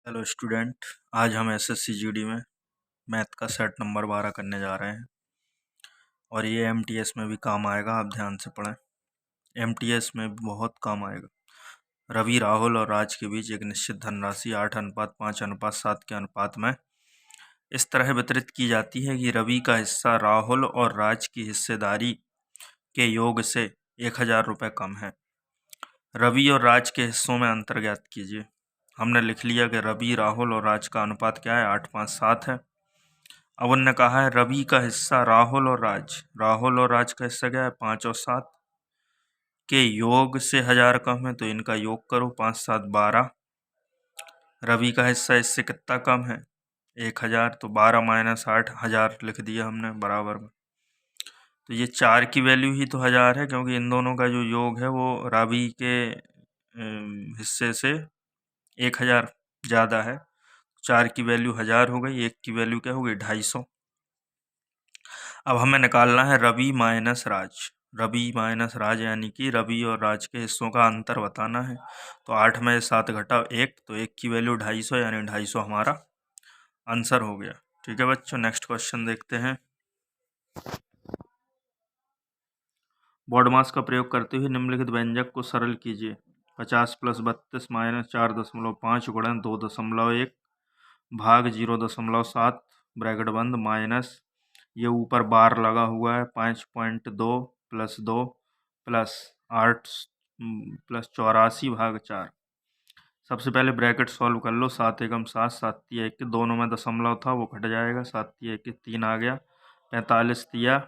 Hello student. आज हम SSC GD में मैथ का सेट नंबर 12 करने जा रहे हैं और ये एमटीएस में भी काम आएगा। आप ध्यान से पढ़ें, एमटीएस में भी बहुत काम आएगा। रवि, राहुल और राज के बीच एक निश्चित धनराशि 8:5:7 के अनुपात में इस तरह वितरित की जाती है कि रवि का हिस्सा राहुल और राज की हिस्सेदारी के योग से 1000 रुपये कम है। रवि और राज के हिस्सों में अंतर ज्ञात कीजिए। हमने लिख लिया कि रवि, राहुल और राज का अनुपात क्या है, 8:5:7 है। अब उनने कहा है रवि का हिस्सा राहुल और राज का हिस्सा क्या है, 5 और 7 के योग से 1000 कम है, तो इनका योग करो, 5 7 12। रवि का हिस्सा इससे कितना कम है, 1000, तो 12 - 8 1000 लिख दिया हमने बराबर में। तो ये 4 की वैल्यू ही तो 1000 है, क्योंकि इन दोनों का जो योग है वो रवि के हिस्से से 1000 ज़्यादा है। 4 की वैल्यू 1000 हो गई, 1 की वैल्यू क्या हो गई, 250। अब हमें निकालना है रवि माइनस राज, यानी कि रवि और राज के हिस्सों का अंतर बताना है। तो 8 में 7 घटा 1, तो 1 की वैल्यू 250, यानी 250 हमारा आंसर हो गया। ठीक है बच्चों, नेक्स्ट क्वेश्चन देखते हैं। बॉडमास का प्रयोग करते हुए निम्नलिखित व्यंजक को सरल कीजिए। 50 + 32 - 4.5 गुणन 2.1 भाग 0.7 ब्रैकेट बंद माइनस, ये ऊपर बार लगा हुआ है, 5.2 + 2 + 8 + 84/4। सबसे पहले ब्रैकेट सॉल्व कर लो। 7 एकम 7, 7 तिया 21, दोनों में दशमलव था वो कट जाएगा, 7 तिया 21 3 आ गया, 45 तिया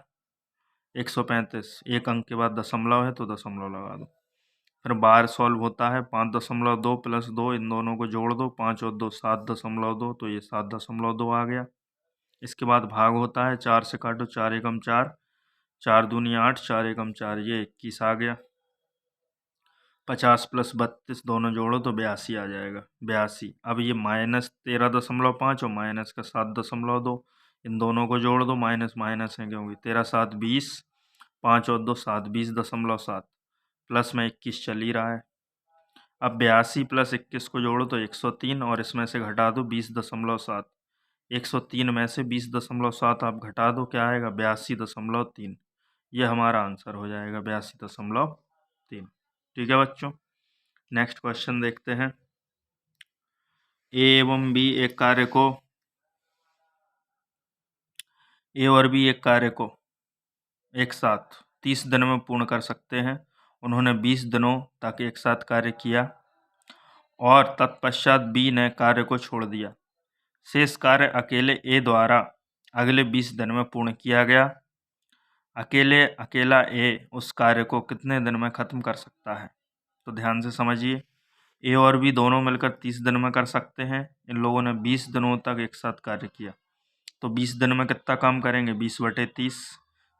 135, एक अंक के बाद दशमलव है तो दशमलव लगा दो। फिर बार सॉल्व होता है, 5.2 + 2, इन दोनों को जोड़ दो, 5 और 2 7.2, तो ये 7.2 आ गया। इसके बाद भाग होता है, 4 से काटो, 4 एकम 4, 4 दूनी 8, 4 एकम 4, ये 21 आ गया। 50 + 32 दोनों जोड़ो तो 82 आ जाएगा, 82। अब ये -13.5 और माइनस का 7.2, इन दोनों को जोड़ दो, माइनस माइनस है क्योंकि 13 7 20, 5 और 2 7, 20.7, प्लस में 21 चल ही रहा है। अब 82 + 21 को जोड़ो तो 103, और इसमें से घटा दो 20.7, 103 में से 20.7 आप घटा दो, क्या आएगा, 82.3। ये हमारा आंसर हो जाएगा, 82.3। ठीक है बच्चों, नेक्स्ट क्वेश्चन देखते हैं। ए एवं बी एक कार्य को ए और बी एक कार्य को एक साथ 30 दिन में पूर्ण कर सकते हैं। उन्होंने 20 दिनों तक एक साथ कार्य किया और तत्पश्चात बी ने कार्य को छोड़ दिया। शेष कार्य अकेले ए द्वारा अगले 20 दिन में पूर्ण किया गया। अकेला ए उस कार्य को कितने दिन में खत्म कर सकता है? तो ध्यान से समझिए, ए और बी दोनों मिलकर 30 दिन में कर सकते हैं। इन लोगों ने 20 दिनों तक एक साथ कार्य किया, तो 20 दिन में कितना काम करेंगे, 20/30,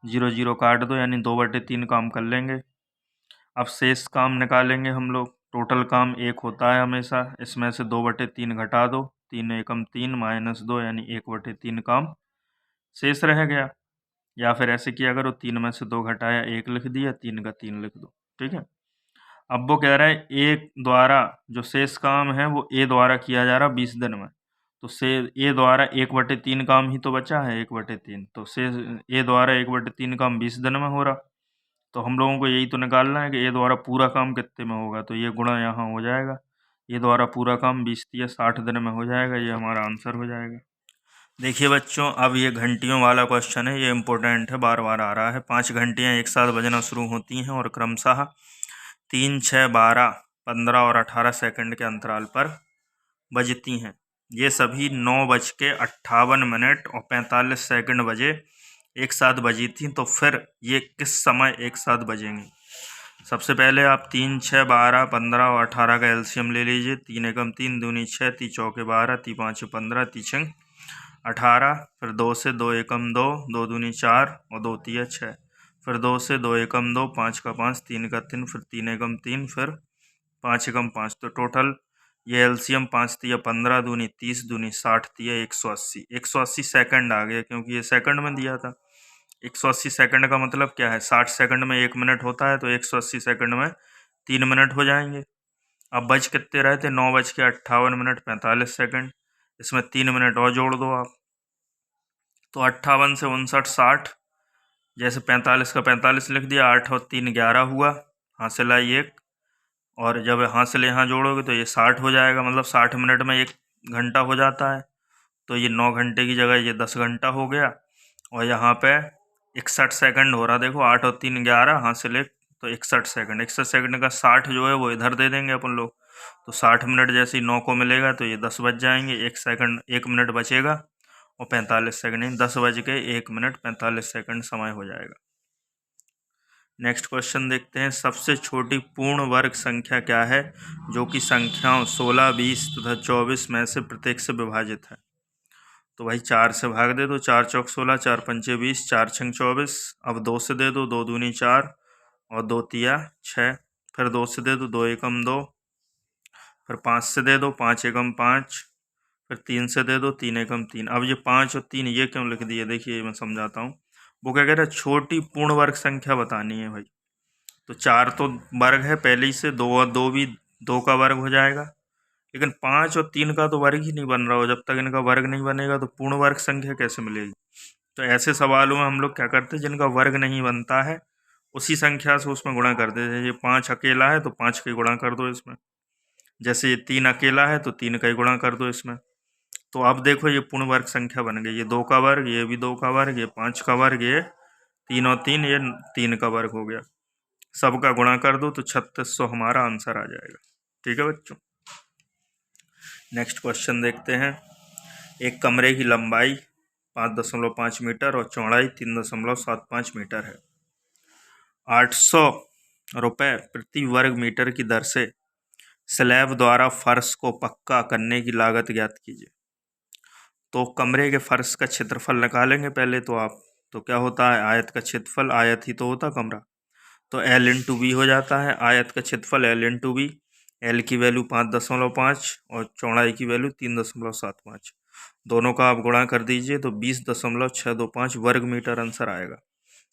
0 0 काट दो, यानी 2/3 काम कर लेंगे। अब शेष काम निकालेंगे हम लोग। टोटल काम 1 होता है हमेशा, इसमें से 2/3 घटा दो, 3 एकम 3 -2, यानी 1/3 काम शेष रह गया। या फिर ऐसे किया करो, 3 में से 2 घटाया 1 लिख दिया, 3 का 3 लिख दो। ठीक है, अब वो कह रहा है ए द्वारा जो शेष काम है वो ए द्वारा किया जा रहा 20 दिन में, तो से ए द्वारा 1/3 काम ही तो बचा है, 1/3, तो शेष ए द्वारा 1/3 काम 20 दिन में हो रहा। तो हम लोगों को यही तो निकालना है कि ए द्वारा पूरा काम कितने में होगा, तो ये गुणा यहाँ हो जाएगा। ए द्वारा पूरा काम 20 या 60 दिन में हो जाएगा, ये हमारा आंसर हो जाएगा। देखिए बच्चों, अब ये घंटियों वाला क्वेश्चन है, ये इंपॉर्टेंट है, बार बार आ रहा है। 5 घंटियाँ एक साथ बजना शुरू होती हैं और क्रमशः 3 6 12 15 और 18 सेकंड के अंतराल पर बजती हैं। ये सभी 9:58 और 45 सेकंड बजे एक साथ बजी थी, तो फिर ये किस समय एक साथ बजेंगी? सबसे पहले आप 3 6 12 15 और 18 का एलसीएम ले लीजिए। 3 एकम 3, दूनी 6, ती चौके 12, ती 5 15, ती 6 18, फिर 2 से 2 एकम 2, 2 दूनी 4 और 2 तिया 6, फिर 2 से 2 एकम 2, 5 का 5, 3 का 3, फिर 3 एकम 3, फिर 5 एकम 5, तो टोटल ये एलसीएम 5 तिया 15, दूनी 30, दूनी 60, तिया 180। 180 सेकंड आ गया, क्योंकि ये सेकंड में दिया था। 180 सेकंड का मतलब क्या है, 60 सेकंड में 1 मिनट होता है, तो 180 सेकंड में 3 मिनट हो जाएंगे। अब बज कितने रहे थे, 9:58:45। इसमें 3 मिनट और जोड़ दो आप, तो 58 से 59 60, जैसे 45 का 45 लिख दिया, 8 और 3 11 हुआ, हासिल आई 1, और जब हासिल यहाँ जोड़ोगे तो ये 60 हो जाएगा, मतलब 60 मिनट में 1 घंटा हो जाता है। तो ये 9 घंटे की जगह ये 10 घंटा हो गया। और यहाँ पे 61 सेकंड हो रहा, देखो 8 और 3 11, हासिल 1, तो 61 सेकंड। 61 सेकंड का 60 जो है वो इधर दे देंगे अपन लोग, तो 60 मिनट जैसे ही 9 को मिलेगा तो ये 10 बज जाएंगे, 1 मिनट बचेगा और 45 सेकंड, 10:01:45 समय हो जाएगा। नेक्स्ट क्वेश्चन देखते हैं, सबसे छोटी पूर्ण वर्ग संख्या क्या है जो कि संख्याओं 16, 20 तथा 24 में से प्रत्येक से विभाजित है। तो भाई 4 से भाग दे दो, 4 चौक 16, 4 पंचे 20, 4 छंग 24। अब 2 से दे दो, 2 दूनी 4 और 2 तिया 6। फिर 2 से दे दो, 2 एकम 2। फिर 5 से दे दो, 5 एकम 5। फिर 3 से दे दो, 3 एकम 3। अब ये 5 और 3 ये क्यों लिख दिए, देखिए मैं समझाता हूँ। वो क्या कह रहा है, छोटी पूर्ण वर्ग संख्या बतानी है भाई। तो 4 तो वर्ग है पहले ही से, 2 और 2 भी 2 का वर्ग हो जाएगा, लेकिन 5 और 3 का तो वर्ग ही नहीं बन रहा हो। जब तक इनका वर्ग नहीं बनेगा तो पूर्ण वर्ग संख्या कैसे मिलेगी। तो ऐसे सवालों में हम लोग क्या करते हैं, जिनका वर्ग नहीं बनता है उसी संख्या से उसमें गुणा कर देते हैं। ये 5 अकेला है तो 5 का ही गुणा कर दो इसमें, जैसे ये 3 अकेला है तो 3 का ही गुणा कर दो इसमें। तो अब देखो ये पूर्ण वर्ग संख्या बन गई, ये 2 का वर्ग, ये भी 2 का वर्ग, ये 5 का वर्ग, ये 3 और 3, ये 3 का वर्ग हो गया। सबका गुणा कर दो तो 3600 हमारा आंसर आ जाएगा। ठीक है बच्चों, नेक्स्ट क्वेश्चन देखते हैं। एक कमरे की लंबाई 5.5 मीटर और चौड़ाई 3.75 मीटर है। 800 रुपये प्रति वर्ग मीटर की दर से स्लैब द्वारा फर्श को पक्का करने की लागत ज्ञात कीजिए। तो कमरे के फर्श का क्षेत्रफल निकालेंगे पहले तो आप। तो क्या होता है, आयत का क्षेत्रफल, आयत ही तो होता कमरा, तो L इंटू बी हो जाता है। आयत का क्षेत्रफल L इंटू बी, एल की वैल्यू 5.5 और चौड़ाई की वैल्यू 3.75। दोनों का आप गुणा कर दीजिए तो 20.625 वर्ग मीटर आंसर आएगा।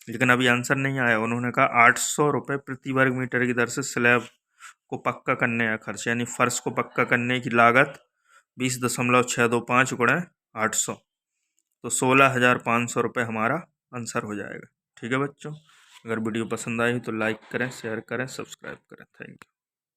लेकिन अभी आंसर नहीं आया, उन्होंने कहा 800 रुपये प्रति वर्ग मीटर की दर से स्लैब को पक्का करने का खर्च, यानी फर्श को पक्का करने की लागत 20.625 गुणा 800, तो 16,500 रुपये हमारा आंसर हो जाएगा। ठीक है बच्चों, अगर वीडियो पसंद आई तो लाइक करें, शेयर करें, सब्सक्राइब करें। Thank you.